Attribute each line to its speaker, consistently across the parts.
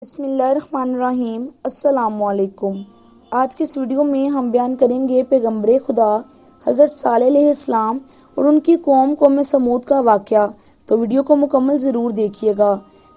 Speaker 1: بسم اللہ الرحمن الرحیم۔ السلام علیکم۔ آج کے اس ویڈیو میں ہم بیان کریں گے پیغمبر خدا حضرت صالح علیہ السلام اور ان کی قوم سمود کا واقعہ، تو ویڈیو کو مکمل ضرور دیکھیے گا۔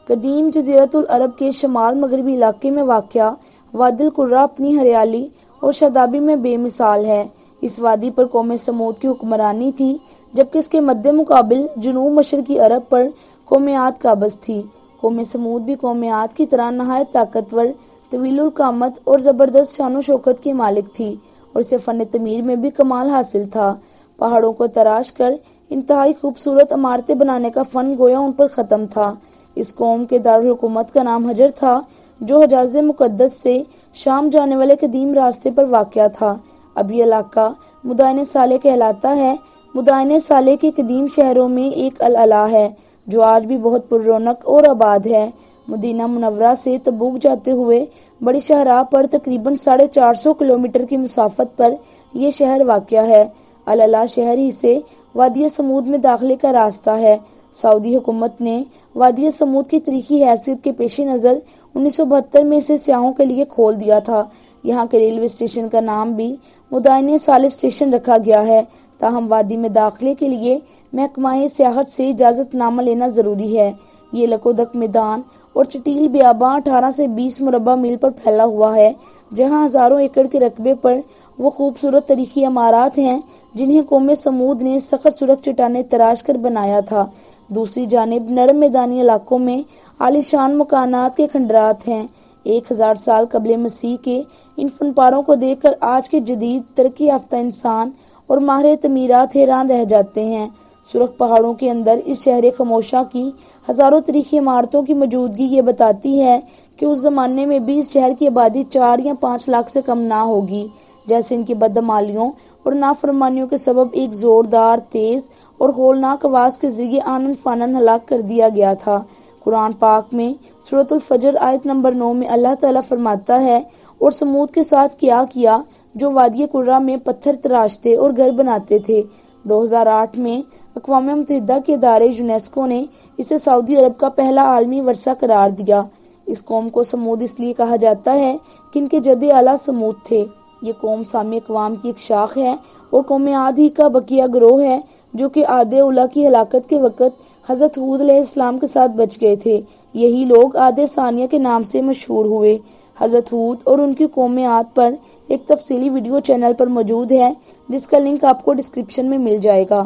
Speaker 1: قدیم جزیرۃ العرب کے شمال مغربی علاقے میں واقع وادی القرہ اپنی ہریالی اور شادابی میں بے مثال ہے۔ اس وادی پر قوم سمود کی حکمرانی تھی، جبکہ اس کے مد مقابل جنوب مشرقی عرب پر قوم عاد قابض تھی۔ قوم سمود بھی قوم عاد کی طرح نہایت طاقتور، طویل القامت اور زبردست شان و شوکت کی مالک تھی، اور اسے فن تعمیر میں بھی کمال حاصل تھا۔ پہاڑوں کو تراش کر انتہائی خوبصورت عمارتیں بنانے کا فن گویا ان پر ختم تھا۔ اس قوم کے دارالحکومت کا نام حجر تھا، جو حجاز مقدس سے شام جانے والے قدیم راستے پر واقع تھا۔ اب یہ علاقہ مدائن صالح کہلاتا ہے۔ مدائن صالح کے قدیم شہروں میں ایک العلا ہے، جو آج بھی بہت پر رونق اور آباد ہے۔ مدینہ منورہ سے تبوک جاتے ہوئے بڑی شاہراہ پر تقریباً 450 کلومیٹر کی مسافت پر یہ شہر واقع ہے۔ العلا شہر ہی سے وادی سمود میں داخلے کا راستہ ہے۔ سعودی حکومت نے وادی سمود کی تاریخی حیثیت کے پیش نظر 1972 میں اسے سیاحوں کے لیے کھول دیا تھا۔ یہاں کے ریلوے اسٹیشن کا نام بھی مدائن صالح اسٹیشن رکھا گیا ہے۔ تاہم وادی میں داخلے کے لیے محکمہ سیاحت سے اجازت نامہ لینا ضروری ہے۔ یہ لکودک میدان اور چٹیل بیاباں 18 سے 20 مربع میل پر پھیلا ہوا ہے، جہاں ہزاروں ایکڑ کے رقبے پر وہ خوبصورت تاریخی عمارات ہیں جنہیں قوم سمود نے سخت سرخ چٹانیں تراش کر بنایا تھا۔ دوسری جانب نرم میدانی علاقوں میں عالیشان مکانات کے کھنڈرات ہیں۔ 1000 سال قبل مسیح کے ان فن پاروں کو دیکھ کر آج کے جدید ترقی یافتہ انسان اور ماہر تعمیرات حیران رہ جاتے ہیں۔ سرخ پہاڑوں کے اندر اس شہر خاموشاں کی ہزاروں تاریخی عمارتوں کی موجودگی یہ بتاتی ہے کہ اس زمانے میں بھی اس شہر کی آبادی 4 یا 5 لاکھ سے کم نہ ہوگی۔ جیسے ان کی بدعمالیوں اور نافرمانیوں کے سبب ایک زوردار، تیز اور ہولناک آواز کے ذریعے آنن فانن ہلاک کر دیا گیا تھا۔ قرآن پاک میں سورۃ الفجر آیت نمبر 9 میں اللہ تعالیٰ فرماتا ہے، اور سمود کے ساتھ کیا جو وادی قرہ میں پتھر تراشتے اور گھر بناتے تھے۔ 2008 میں اقوام متحدہ کے ادارے یونیسکو نے اسے سعودی عرب کا پہلا عالمی ورثہ قرار دیا۔ اس قوم کو سمود اس لیے کہا جاتا ہے کہ ان کے جد اعلیٰ سمود تھے۔ یہ قوم سامی اقوام کی ایک شاخ ہے اور قوم عاد ہی کا بقیہ گروہ ہے، جو کہ عاد اولیٰ کی ہلاکت کے وقت حضرت ہود علیہ السلام کے ساتھ بچ گئے تھے۔ یہی لوگ عاد ثانیہ کے نام سے مشہور ہوئے۔ حضرت ہود اور ان کی قوم عاد پر ایک تفصیلی ویڈیو چینل پر موجود ہے، جس کا لنک آپ کو ڈسکرپشن میں مل جائے گا۔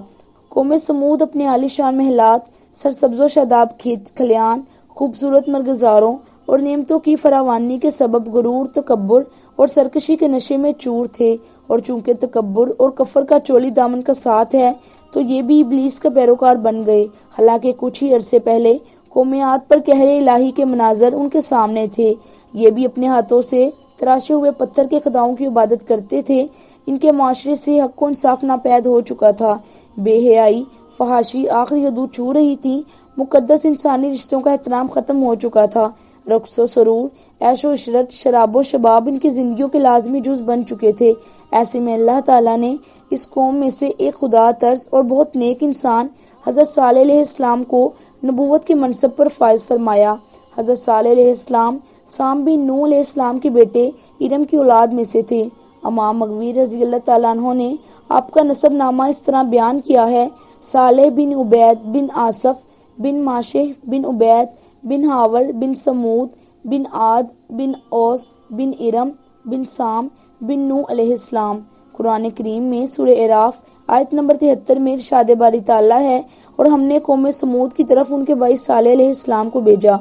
Speaker 1: قوم سمود اپنے عالی شان محلات، سرسبز و شاداب کھیت کھلیان، خوبصورت مرغزاروں اور نعمتوں کی فراوانی کے سبب غرور، تکبر اور سرکشی کے نشے میں چور تھے، اور چونکہ تکبر اور کفر کا چولی دامن کا ساتھ ہے تو یہ بھی ابلیس کا پیروکار بن گئے۔ حالانکہ کچھ ہی عرصے پہلے قوم عاد پر قہر الہی کے مناظر ان کے سامنے تھے۔ یہ بھی اپنے ہاتھوں سے تراشے ہوئے پتھر کے خداؤں کی عبادت کرتے تھے۔ ان کے معاشرے سے حق و انصاف ناپید ہو چکا تھا۔ بے حیائی، فحاشی آخری حدود چھو رہی تھی۔ مقدس انسانی رشتوں کا احترام ختم ہو چکا تھا۔ رقص و سرور، عیش و عشرت، شراب و شباب ان کی زندگیوں کے لازمی جز بن چکے تھے۔ ایسے میں اللہ تعالیٰ نے اس قوم میں سے ایک خدا طرز اور بہت نیک انسان حضرت صالح علیہ السلام کو نبوت کے منصب پر فائز فرمایا۔ حضرت صالح علیہ السلام سام بن نوح علیہ السلام کے بیٹے ارم کی اولاد میں سے تھے۔ امام مغوی رضی اللہ تعالیٰ عنہ نے آپ کا نسب نامہ اس طرح بیان کیا ہے: صالح بن عبید بن آصف بن ماشہ بن عبید بن ہاور بن سمود بن عاد بن اوس بن ارم بن سام بن نوح علیہ السلام۔ قرآن کریم میں سورہ اعراف آیت نمبر 73 میں ارشاد باری تعالیٰ ہے، اور ہم نے قوم سمود کی طرف ان کے بھائی صالح علیہ السلام کو بھیجا۔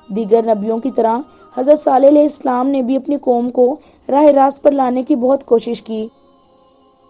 Speaker 1: دیگر نبیوں کی طرح حضرت صالح علیہ السلام نے بھی اپنی قوم کو راہ راست پر لانے کی بہت کوشش کی۔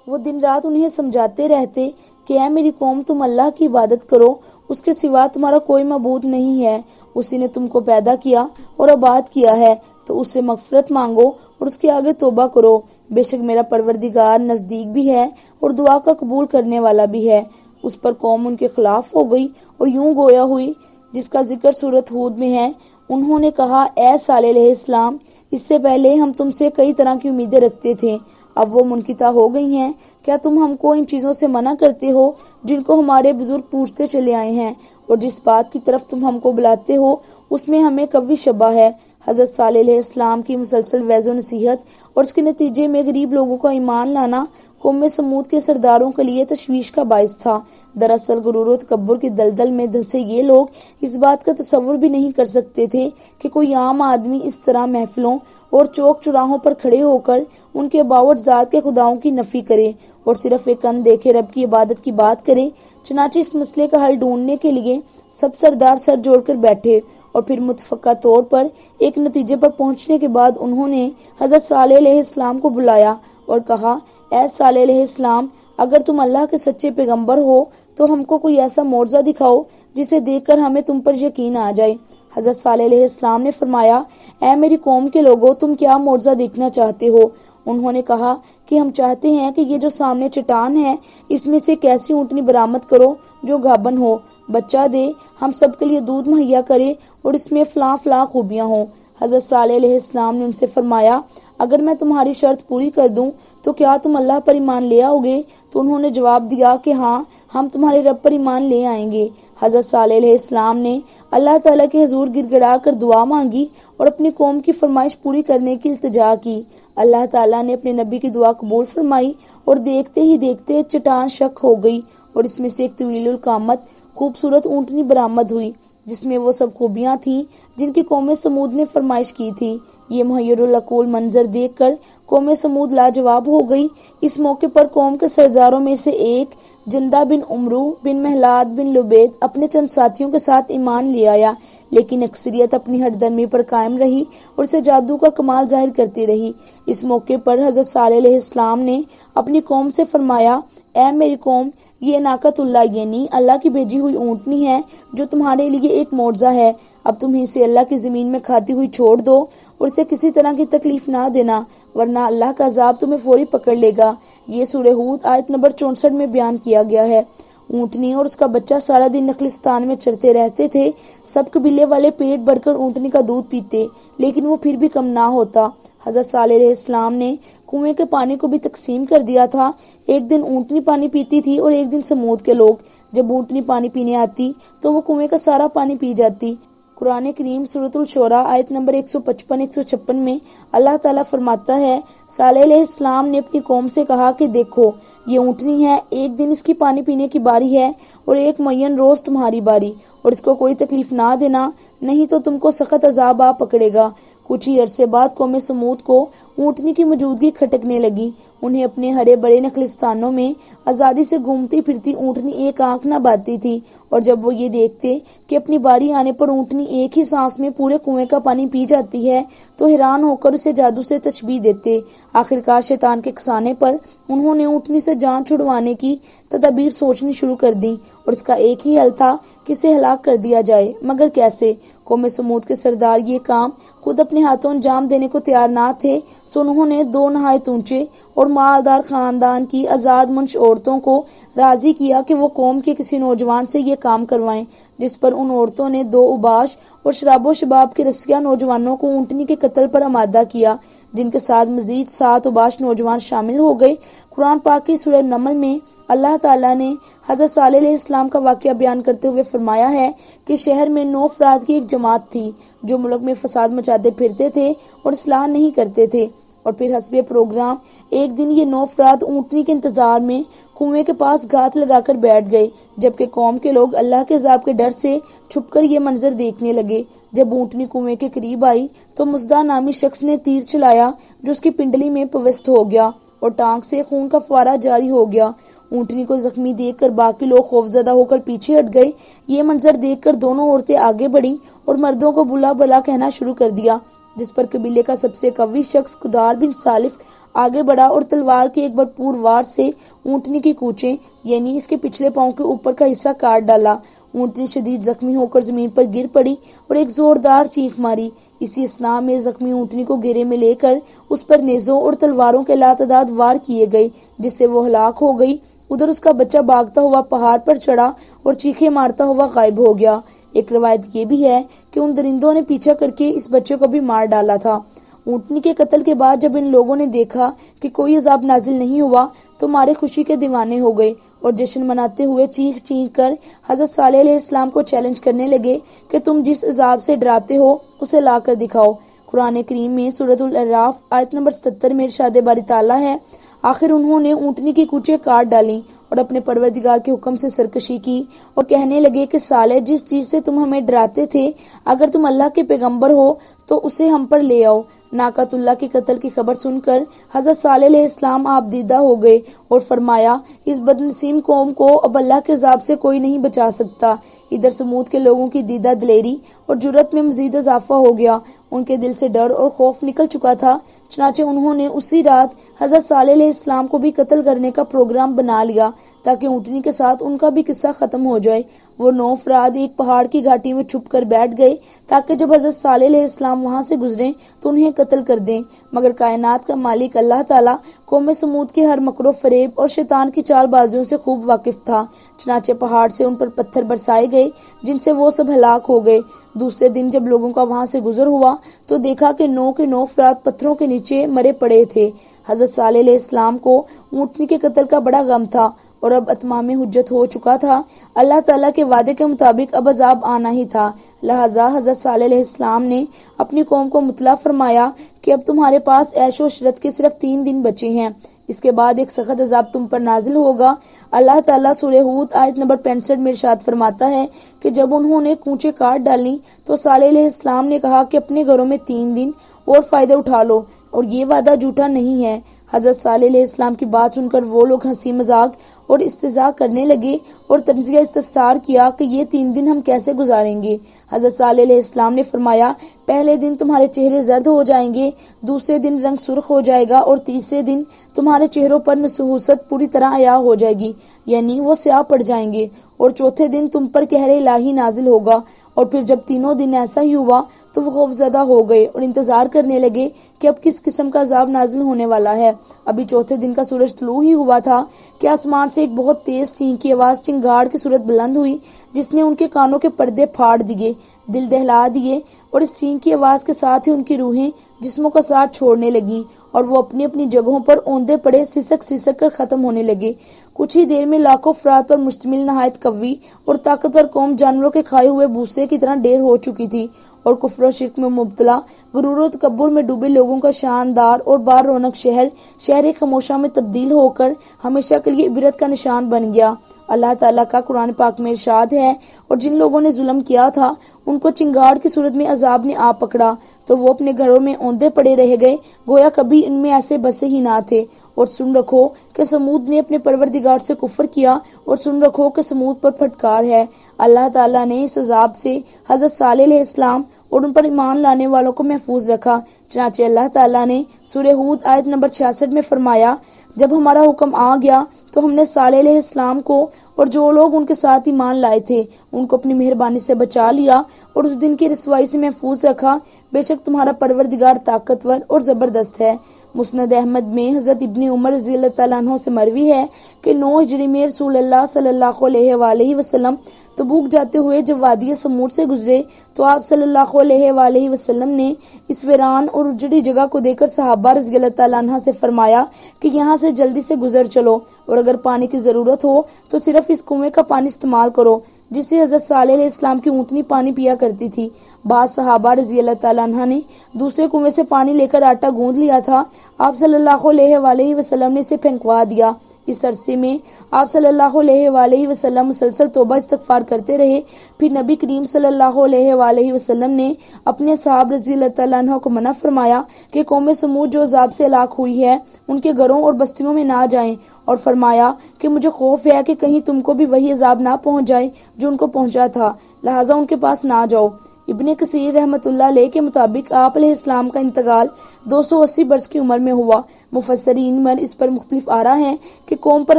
Speaker 1: وہ دن رات انہیں سمجھاتے رہتے کہ اے میری قوم، تم اللہ کی عبادت کرو، اس کے سوا تمہارا کوئی معبود نہیں ہے۔ اسی نے تم کو پیدا کیا اور آباد کیا ہے، تو اس سے مغفرت مانگو اور اس کے آگے توبہ کرو۔ بے شک میرا پروردگار نزدیک بھی ہے اور دعا کا قبول کرنے والا بھی ہے۔ اس پر قوم ان کے خلاف ہو گئی اور یوں گویا ہوئی، جس کا ذکر سورۃ ہود میں ہے۔ انہوں نے کہا: اے صالح علیہ السلام، اس سے پہلے ہم تم سے کئی طرح کی امیدیں رکھتے تھے، اب وہ منقطع ہو گئی ہیں۔ کیا تم ہم کو ان چیزوں سے منع کرتے ہو جن کو ہمارے بزرگ پوچھتے چلے آئے ہیں، اور جس بات کی طرف تم ہم کو بلاتے ہو اس میں ہمیں قوی شبہ ہے۔ حضرت صالح علیہ السلام کی مسلسل وعظ و نصیحت اور اس کے نتیجے میں غریب لوگوں کا ایمان لانا قوم سمود کے سرداروں کے لیے تشویش کا باعث تھا۔ دراصل غرور و تکبر کی دلدل میں دھنسے یہ لوگ اس بات کا تصور بھی نہیں کر سکتے تھے کہ کوئی عام آدمی اس طرح محفلوں اور چوک چوراہوں پر کھڑے ہو کر ان کے باوجھ ذات کے خداؤں کی نفی کرے اور صرف ایک ان دیکھے رب کی عبادت کی بات کرے۔ چنانچہ اس مسئلے کا حل ڈھونڈنے کے لیے سب سردار سر جوڑ کر بیٹھے اور پھر متفقہ طور پر ایک نتیجے پر پہنچنے کے بعد انہوں نے حضرت صالح علیہ السلام کو بلایا اور کہا، اے صالح علیہ السلام، اگر تم اللہ کے سچے پیغمبر ہو تو ہم کو کوئی ایسا معجزہ دکھاؤ جسے دیکھ کر ہمیں تم پر یقین آ جائے۔ حضرت صالح علیہ السلام نے فرمایا، اے میری قوم کے لوگوں، تم کیا معجزہ دیکھنا چاہتے ہو؟ انہوں نے کہا کہ ہم چاہتے ہیں کہ یہ جو سامنے چٹان ہے اس میں سے ایک ایسی اونٹنی برآمد کرو جو گابن ہو، بچہ دے، ہم سب کے لیے دودھ مہیا کرے اور اس میں فلاں فلاں خوبیاں ہوں۔ حضرت صالح علیہ السلام نے ان سے فرمایا، اگر میں تمہاری شرط پوری کر دوں تو کیا تم اللہ پر ایمان لے آؤ گے؟ تو انہوں نے جواب دیا کہ ہاں، ہم تمہارے رب پر ایمان لے آئیں گے۔ حضرت صالح علیہ السلام نے اللہ تعالیٰ کے حضور گر گڑا کر دعا مانگی اور اپنی قوم کی فرمائش پوری کرنے کی التجا کی۔ اللہ تعالیٰ نے اپنے نبی کی دعا قبول فرمائی اور دیکھتے ہی دیکھتے چٹان شق ہو گئی اور اس میں سے ایک طویل القامت خوبصورت اونٹنی برآمد ہوئی جس میں وہ سب خوبیاں تھیں جن کی قوم سمود نے فرمائش کی تھی۔ یہ محیر العقول منظر دیکھ کر قوم سمود لاجواب ہو گئی۔ اس موقع پر قوم کے سرداروں میں سے ایک جندہ بن عمرو بن محلاد بن لبید اپنے چند ساتھیوں کے ساتھ ایمان لے آیا، لیکن اکثریت اپنی ہٹ درمی پر قائم رہی اور اسے جادو کا کمال ظاہر کرتی رہی۔ اس موقع پر حضرت صالح علیہ السلام نے اپنی قوم سے فرمایا، اے میری قوم، یہ ناقۃ اللہ یعنی اللہ کی بھیجی ہوئی اونٹنی ہے جو تمہارے لیے ایک معجزہ ہے۔ اب تم اسے اللہ کی زمین میں کھاتی ہوئی چھوڑ دو اور اسے کسی طرح کی تکلیف نہ دینا، ورنہ اللہ کا عذاب تمہیں فوری پکڑ لے گا۔ یہ سورہ ہود آیت نمبر 64 میں بیان کیا گیا ہے۔ اونٹنی اور اس کا بچہ سارا دن نخلستان میں چرتے رہتے تھے۔ سب قبیلے والے پیٹ بھر کر اونٹنی کا دودھ پیتے، لیکن وہ پھر بھی کم نہ ہوتا۔ حضرت صالح علیہ السلام نے کنویں کے پانی کو بھی تقسیم کر دیا تھا۔ ایک دن اونٹنی پانی پیتی تھی اور ایک دن سمود کے لوگ۔ جب اونٹنی پانی پینے آتی تو وہ کنویں کا سارا پانی پی جاتی۔ قرآن کریم سورۃ الشعراء آیت نمبر 155-156 میں اللہ تعالیٰ فرماتا ہے، صالح علیہ السلام نے اپنی قوم سے کہا کہ دیکھو، یہ اونٹنی ہے، ایک دن اس کی پانی پینے کی باری ہے اور ایک معین روز تمہاری باری، اور اس کو کوئی تکلیف نہ دینا، نہیں تو تم کو سخت عذاب آ پکڑے گا۔ کچھ ہی عرصے بعد قوم سمود کو اونٹنی کی موجودگی کھٹکنے لگی۔ انہیں اپنے ہرے بڑے نخلستانوں میں آزادی سے گھومتی پھرتی اونٹنی ایک آنکھ نہ باتی تھی، اور جب وہ یہ دیکھتے کہ اپنی باری آنے پر اونٹنی ایک ہی سانس میں پورے کنویں کا پانی پی جاتی ہے تو حیران ہو کر اسے جادو سے تشبیہ دیتے۔ آخرکار شیطان کے کسانے پر انہوں نے اونٹنی سے جان چھڑوانے کی تدابیر سوچنی شروع کر دی، اور اس کا ایک ہی حل تھا کہ اسے ہلاک کر دیا جائے، مگر کیسے؟ قوم سمود کے سردار یہ کام خود اپنے ہاتھوں انجام دینے کو تیار نہ تھے، سو انہوں نے دو نہایت اونچے اور مالدار خاندان کی آزاد منش عورتوں کو راضی کیا کہ وہ قوم کے کسی نوجوان سے یہ کام کروائیں، جس پر ان عورتوں نے دو اوباش اور شراب و شباب کے رسیہ نوجوانوں کو اونٹنی کے قتل پر آمادہ کیا، جن کے ساتھ مزید 7 اوباش نوجوان شامل ہو گئے۔ قرآن پاک کی سورہ نمل میں اللہ تعالیٰ نے حضرت صالح علیہ السلام کا واقعہ بیان کرتے ہوئے فرمایا ہے کہ شہر میں 9 افراد کی ایک جماعت تھی جو ملک میں فساد مچاتے پھرتے تھے اور اصلاح نہیں کرتے تھے، اور پھر حسب پروگرام ایک دن یہ 9 افراد اونٹنی کے انتظار میں کنویں کے پاس گھات لگا کر بیٹھ گئے، جبکہ قوم کے لوگ اللہ کے عذاب کے ڈر سے چھپ کر یہ منظر دیکھنے لگے۔ جب اونٹنی کنویں کے قریب آئی تو مزدہ نامی شخص نے تیر چلایا جو اس کی پنڈلی میں پوست ہو گیا اور ٹانک سے خون کا فوارہ جاری ہو گیا۔ اونٹنی کو زخمی دیکھ کر باقی لوگ خوفزدہ ہو کر پیچھے ہٹ گئے۔ یہ منظر دیکھ کر دونوں عورتیں آگے بڑھیں اور مردوں کو بلا بلا کہنا شروع کر دیا، جس پر قبیلے کا سب سے قوی شخص قدار بن سالف آگے بڑھا اور تلوار کے ایک بھرپور وار سے اونٹنی کی کوچیں یعنی اس کے پچھلے پاؤں کے اوپر کا حصہ کاٹ ڈالا۔ اونٹنی شدید زخمی ہو کر زمین پر گر پڑی اور ایک زوردار چیخ ماری۔ اسی اثناء میں زخمی اونٹنی کو گھیرے میں لے کر اس پر نیزوں اور تلواروں کے لاتعداد وار کیے گئے، جس سے وہ ہلاک ہو گئی۔ ادھر اس کا بچہ بھاگتا ہوا پہاڑ پر چڑھا اور چیخیں مارتا ہوا غائب ہو گیا۔ ایک روایت یہ بھی ہے کہ ان درندوں نے پیچھا کر کے اس بچے کو بھی مار ڈالا تھا۔ اونٹنی کے قتل کے بعد جب ان لوگوں نے دیکھا کہ کوئی عذاب نازل نہیں ہوا تو مارے خوشی کے دیوانے ہو گئے اور جشن مناتے ہوئے چیخ چیخ کر حضرت صالح علیہ السلام کو چیلنج کرنے لگے کہ تم جس عذاب سے ڈراتے ہو اسے لا کر دکھاؤ۔ قرآن کریم میں سورۃ الاعراف آیت نمبر 77 میں ارشاد باری تعالیٰ ہے، آخر انہوں نے اونٹنی کی کوچیں کاٹ ڈالیں اور اپنے پروردگار کے حکم سے سرکشی کی اور کہنے لگے کہ صالح، جس چیز سے تم ہمیں ڈراتے تھے، اگر تم اللہ کے پیغمبر ہو تو اسے ہم پر لے آؤ۔ ناقۃ اللہ کے قتل کی خبر سن کر حضرت صالح علیہ السلام آپ دیدہ ہو گئے اور فرمایا، اس بدنصیب قوم کو اب اللہ کے عذاب سے کوئی نہیں بچا سکتا۔ ادھر سمود کے لوگوں کی دیدہ دلیری اور جرأت میں مزید اضافہ ہو گیا، ان کے دل سے ڈر اور خوف نکل چکا تھا، چنانچہ انہوں نے اسی رات حضرت صالح علیہ السلام کو بھی قتل کرنے کا پروگرام بنا لیا تاکہ اونٹنی کے ساتھ ان کا بھی قصہ ختم ہو جائے۔ وہ 9 افراد ایک پہاڑ کی گھاٹی میں چھپ کر بیٹھ گئے تاکہ جب حضرت صالح علیہ السلام وہاں سے گزریں تو انہیں قتل کر دیں، مگر کائنات کا مالک اللہ تعالیٰ قوم سمود کے ہر مکر و فریب اور شیطان کی چال بازیوں سے خوب واقف تھا، چنانچہ پہاڑ سے ان پر پتھر برسائے گئے جن سے وہ سب ہلاک ہو گئے۔ دوسرے دن جب لوگوں کا وہاں سے گزر ہوا تو دیکھا کہ 9 کے 9 افراد پتھروں کے نیچے مرے پڑے تھے۔ حضرت صالح علیہ السلام کو اونٹنی کے قتل کا بڑا غم تھا اور اب اتمام حجت ہو چکا تھا، اللہ تعالیٰ کے وعدے کے مطابق اب عذاب آنا ہی تھا، لہذا حضرت صالح علیہ السلام نے اپنی قوم کو مطلع فرمایا کہ اب تمہارے پاس عیش و عشرت کے صرف 3 دن بچے ہیں، اس کے بعد ایک سخت عذاب تم پر نازل ہوگا۔ اللہ تعالیٰ سورہ ہود آیت نمبر 65 میں ارشاد فرماتا ہے کہ جب انہوں نے کوچیں کاٹ ڈالی تو صالح علیہ السلام نے کہا کہ اپنے گھروں میں 3 دن اور فائدے اٹھا لو، اور یہ وعدہ جھوٹا نہیں ہے۔ حضرت صالح علیہ السلام کی بات سن کر وہ لوگ ہنسی مذاق اور استہزاء کرنے لگے اور تنزیہ استفسار کیا کہ یہ 3 دن ہم کیسے گزاریں گے۔ حضرت صالح علیہ السلام نے فرمایا، پہلے دن تمہارے چہرے زرد ہو جائیں گے، دوسرے دن رنگ سرخ ہو جائے گا، اور تیسرے دن تمہارے چہروں پر نحوست پوری طرح عیاں ہو جائے گی، یعنی وہ سیاہ پڑ جائیں گے، اور چوتھے دن تم پر قہر الہی نازل ہوگا۔ اور پھر جب تینوں دن ایسا ہی ہوا تو وہ خوف زدہ ہو گئے اور انتظار کرنے لگے کہ اب کس قسم کا عذاب نازل ہونے والا ہے۔ ابھی چوتھے دن کا سورج طلوع ہی ہوا تھا کہ آسمان سے ایک بہت تیز چینک کی آواز چنگاڑ کی صورت بلند ہوئی، جس نے ان کے کانوں کے پردے پھاڑ دیے، دل دہلا دیے، اور اس چینک کی آواز کے ساتھ ہی ان کی روحیں جسموں کا ساتھ چھوڑنے لگیں اور وہ اپنی اپنی جگہوں پر اوندے پڑے سسک سسک کر ختم ہونے لگے۔ کچھ ہی دیر میں لاکھوں افراد پر مشتمل نہایت قوی اور طاقتور قوم جانوروں کے کھائے ہوئے بھوسے کی طرح ڈھیر ہو چکی تھی، اور کفر و شرک میں مبتلا، غرور و تکبر میں ڈوبے لوگوں کا شاندار اور بار رونق شہر خاموشہ میں تبدیل ہو کر ہمیشہ کے لیے عبرت کا نشان بن گیا۔ اللہ تعالیٰ کا قرآن پاک میں ارشاد ہے، اور جن لوگوں نے ظلم کیا تھا ان کو چنگاڑ کی صورت میں عذاب نے آ پکڑا تو وہ اپنے گھروں میں اوندے پڑے رہ گئے، گویا کبھی ان میں ایسے بسے ہی نہ تھے۔ اور سن رکھو کہ سمود نے اپنے پروردگار سے کفر کیا، اور سن رکھو کہ سمود پر پھٹکار ہے۔ اللہ تعالیٰ نے اس عذاب سے حضرت صالح علیہ السلام اور ان پر ایمان لانے والوں کو محفوظ رکھا، چنانچہ اللہ تعالیٰ نے سورہ ہود آیت نمبر 66 میں فرمایا، جب ہمارا حکم آ گیا تو ہم نے صالح علیہ السلام کو اور جو لوگ ان کے ساتھ ایمان لائے تھے ان کو اپنی مہربانی سے بچا لیا اور اس دن کی رسوائی سے محفوظ رکھا، بے شک تمہارا پروردگار طاقتور اور زبردست ہے۔ مسند احمد میں حضرت ابن عمر رضی اللہ تعالیٰ عنہ سے مروی ہے کہ 9 ہجری میں رسول اللہ صلی اللہ علیہ وآلہ وسلم تبوک جاتے ہوئے جب وادی سمود سے گزرے تو آپ صلی اللہ علیہ وآلہ وسلم نے اس ویران اور اجڑی جگہ کو دیکھ کر صحابہ رضی اللہ تعالیٰ عنہ سے فرمایا کہ یہاں سے جلدی سے گزر چلو، اور اگر پانی کی ضرورت ہو تو صرف اس کنویں کا پانی استعمال کرو جس سے حضرت صالح علیہ السلام کی اونٹنی پانی پیا کرتی تھی۔ بعض صحابہ رضی اللہ تعالیٰ عنہ نے دوسرے کنویں سے پانی لے کر آٹا گوندھ لیا تھا، آپ صلی اللہ علیہ وآلہ وسلم نے اسے پھینکوا دیا۔ اس عرصے میں آپ صلی اللہ علیہ وآلہ وسلم مسلسل توبہ استغفار کرتے رہے۔ پھر نبی کریم صلی اللہ علیہ وآلہ وسلم نے اپنے صحابہ رضی اللہ تعالیٰ عنہ کو منع فرمایا کہ قوم سمود جو عذاب سے ہلاک ہوئی ہے ان کے گھروں اور بستیوں میں نہ جائیں، اور فرمایا کہ مجھے خوف ہے کہ کہیں تم کو بھی وہی عذاب نہ پہنچ جائے جو ان کو پہنچا تھا، لہٰذا ان کے پاس نہ جاؤ۔ ابن کثیر رحمۃ اللہ علیہ کے مطابق آپ علیہ السلام کا انتقال 280 برس کی عمر میں ہوا۔ مفسرین میں اس پر مختلف آراء ہیں کہ قوم پر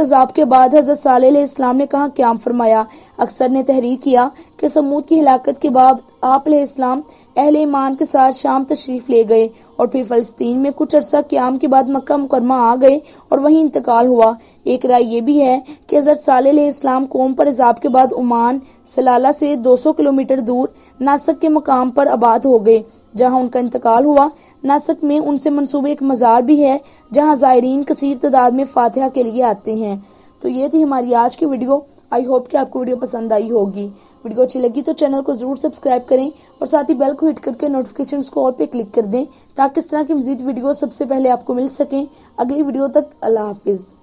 Speaker 1: عذاب کے بعد حضرت صالح علیہ السلام نے کہاں قیام فرمایا۔ اکثر نے تحریر کیا کہ سمود کی ہلاکت کے بعد آپ علیہ السلام اہل ایمان کے ساتھ شام تشریف لے گئے اور پھر فلسطین میں کچھ عرصہ قیام کے بعد مکہ مکرمہ آ گئے اور وہیں انتقال ہوا۔ ایک رائے یہ بھی ہے کہ حضرت صالح علیہ السلام قوم پر عذاب کے بعد عمان سلالہ سے 200 کلومیٹر دور ناسک کے مقام پر آباد ہو گئے جہاں ان کا انتقال ہوا۔ ناسک میں ان سے منسوب ایک مزار بھی ہے جہاں زائرین کثیر تعداد میں فاتحہ کے لیے آتے ہیں۔ تو یہ تھی ہماری آج کی ویڈیو۔ آئی ہوپ کہ آپ کو ویڈیو پسند آئی ہوگی۔ ویڈیو اچھی لگی تو چینل کو ضرور سبسکرائب کریں اور ساتھ ہی بیل کو ہٹ کر کے نوٹیفکیشنز کو آل پہ کلک کر دیں تاکہ اس طرح کی مزید ویڈیو سب سے پہلے آپ کو مل سکیں۔ اگلی ویڈیو تک اللہ حافظ۔